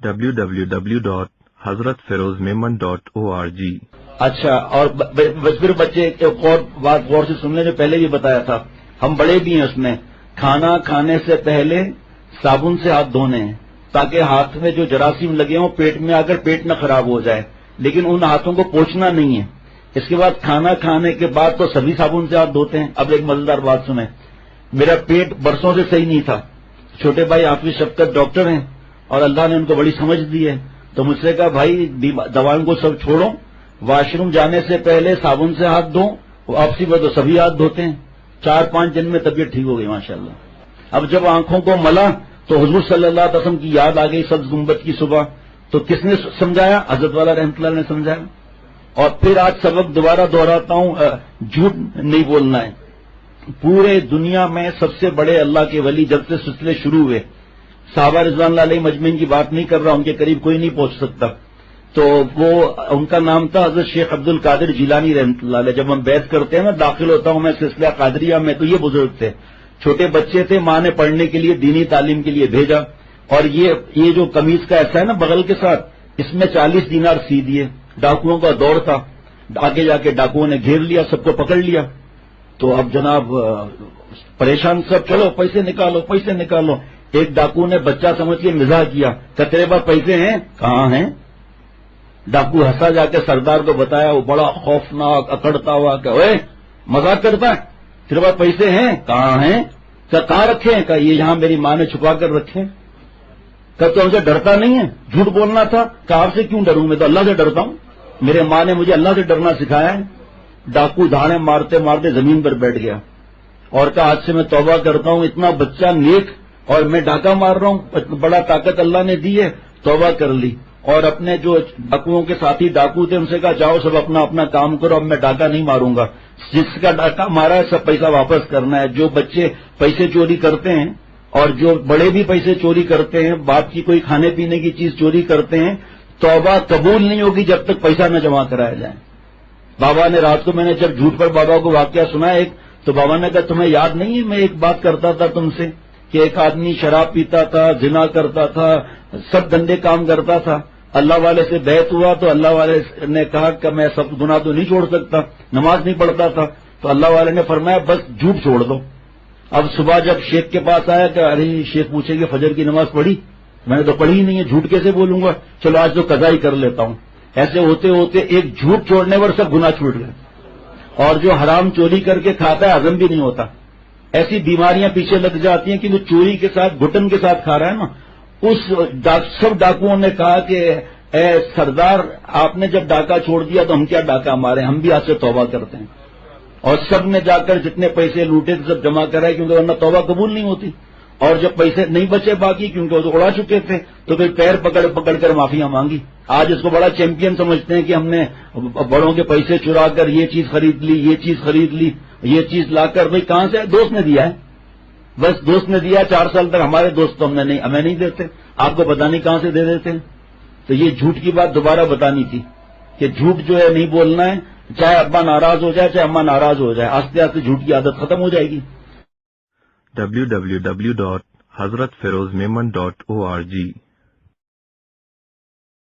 www.hazratferozmemon.org. اچھا، اور پھر بچے ایک اور بات غور سے سن لیں جو پہلے بھی بتایا تھا، ہم بڑے بھی ہیں اس میں، کھانا کھانے سے پہلے صابن سے ہاتھ دھونے ہیں تاکہ ہاتھ میں جو جراثیم لگے ہوں پیٹ میں آ کر پیٹ نہ خراب ہو جائے، لیکن ان ہاتھوں کو پوچھنا نہیں ہے۔ اس کے بعد کھانا کھانے کے بعد تو سبھی صابن سے ہاتھ دھوتے ہیں۔ اب ایک مزیدار بات سنیں، میرا پیٹ برسوں سے صحیح نہیں تھا، چھوٹے بھائی حافظ شفقت ڈاکٹر ہیں اور اللہ نے ان کو بڑی سمجھ دی ہے، تو مجھ سے کہا بھائی دوائوں کو سب چھوڑو، واش روم جانے سے پہلے صابن سے ہاتھ دو، واپسی میں تو سبھی ہاتھ دھوتے ہیں۔ 4-5 دن میں طبیعت ٹھیک ہو گئی ماشاءاللہ۔ اب جب آنکھوں کو ملا تو حضور صلی اللہ علیہ وسلم کی یاد آ گئی سبز گنبد کی صبح، تو کس نے سمجھایا؟ حضرت والا رحمۃ اللہ نے سمجھایا۔ اور پھر آج سبق دوبارہ دہراتا ہوں، جھوٹ نہیں بولنا ہے۔ پورے دنیا میں سب سے بڑے اللہ کے ولی جب سے سلسلے شروع ہوئے، صحابہ رضوان اللہ علیہ مجمعین کی بات نہیں کر رہا، ان کے قریب کوئی نہیں پہنچ سکتا، تو وہ ان کا نام تھا حضرت شیخ عبد القادر جیلانی رحمۃ اللہ علیہ۔ جب ہم بیعت کرتے ہیں نا، داخل ہوتا ہوں میں سلسلہ قادریہ میں، تو یہ بزرگ تھے، چھوٹے بچے تھے، ماں نے پڑھنے کے لیے دینی تعلیم کے لیے بھیجا، اور یہ جو قمیض کا ایسا ہے نا بغل کے ساتھ، اس میں 40 دینار سی دیے۔ ڈاکوؤں کا دور تھا، آگے جا کے ڈاکوؤں نے گھیر لیا، سب کو پکڑ لیا، تو اب جناب پریشان سب، چلو پیسے نکالو پیسے نکالو۔ ایک ڈاکو نے بچہ سمجھ کے مزاح کیا کہ تیرے پاس پیسے ہیں؟ کہاں ہیں؟ ڈاکو ہنسا، جا کے سردار کو بتایا، وہ بڑا خوفناک اکڑتا ہوا کہ اوے مذاق کرتا ہے، تیرے پاس پیسے ہیں؟ کہاں ہیں؟ کہاں رکھے ہیں؟ کہ یہ یہاں میری ماں نے چھپا کر رکھے۔ کہ تو ہم سے ڈرتا نہیں ہے؟ جھوٹ بولنا تھا۔ کہ آپ سے کیوں ڈروں، میں تو اللہ سے ڈرتا ہوں، میرے ماں نے مجھے اللہ سے ڈرنا سکھایا ہے۔ ڈاکو دھاڑے مارتے مارتے زمین پر بیٹھ گیا اور کہا آج سے میں توبہ کرتا ہوں، اتنا بچہ نیک اور میں ڈاکہ مار رہا ہوں، بڑا طاقت اللہ نے دی ہے، توبہ کر لی۔ اور اپنے جو ڈاکوؤں کے ساتھی ڈاکو تھے ان سے کہا جاؤ سب اپنا اپنا کام کرو، اب میں ڈاکہ نہیں ماروں گا، جس کا ڈاکہ مارا ہے سب پیسہ واپس کرنا ہے۔ جو بچے پیسے چوری کرتے ہیں اور جو بڑے بھی پیسے چوری کرتے ہیں، باپ کی کوئی کھانے پینے کی چیز چوری کرتے ہیں، توبہ قبول نہیں ہوگی جب تک پیسہ نہ جمع کرایا جائے۔ بابا نے رات کو، میں نے جب جھوٹ پر بابا کو واقعہ سنا ایک، تو بابا نے کہا تمہیں یاد نہیں ہے میں ایک بات کرتا تھا تم سے کہ ایک آدمی شراب پیتا تھا، زنا کرتا تھا، سب گندے کام کرتا تھا، اللہ والے سے بیعت ہوا تو اللہ والے نے کہا کہ میں سب گناہ تو نہیں چھوڑ سکتا، نماز نہیں پڑھتا تھا، تو اللہ والے نے فرمایا بس جھوٹ چھوڑ دو۔ اب صبح جب شیخ کے پاس آیا کہ ارے شیخ پوچھے کہ فجر کی نماز پڑھی؟ میں نے تو پڑھی ہی نہیں ہے، جھوٹ کیسے بولوں گا، چلو آج تو قضا ہی کر لیتا ہوں۔ ایسے ہوتے ہوتے ایک جھوٹ چھوڑنے پر سب گناہ چھوٹ گئے، اور جو حرام چوری کر کے کھاتا ہے ہضم بھی نہیں ہوتا، ایسی بیماریاں پیچھے لگ جاتی ہیں کہ وہ چوری کے ساتھ گھٹن کے ساتھ کھا رہا ہے نا۔ اس سب ڈاکوؤں نے کہا کہ اے سردار آپ نے جب ڈاکہ چھوڑ دیا تو ہم کیا ڈاکہ مارے، ہم بھی آج سے توبہ کرتے ہیں۔ اور سب نے جا کر جتنے پیسے لوٹے تھے سب جمع کرائے، کیونکہ ورنہ توبہ قبول نہیں ہوتی، اور جب پیسے نہیں بچے باقی کیونکہ وہ تو اڑا چکے تھے، تو پھر پیر پکڑ پکڑ کر معافیاں مانگی۔ آج اس کو بڑا چیمپئن سمجھتے ہیں کہ ہم نے بڑوں کے پیسے چرا کر یہ چیز خرید لی، یہ چیز خرید لی، یہ چیز لا کر، بھائی کہاں سے؟ دوست نے دیا ہے، بس دوست نے دیا، 4 سال تک ہمارے دوست تو ہمیں نہیں دیتے، آپ کو پتہ نہیں کہاں سے دے دیتے ہیں۔ تو یہ جھوٹ کی بات دوبارہ بتانی تھی کہ جھوٹ جو ہے نہیں بولنا ہے، چاہے ابا ناراض ہو جائے چاہے اماں ناراض ہو جائے، آہستہ آہستہ جھوٹ کی عادت ختم ہو جائے گی۔ www.hazratferozmemon.org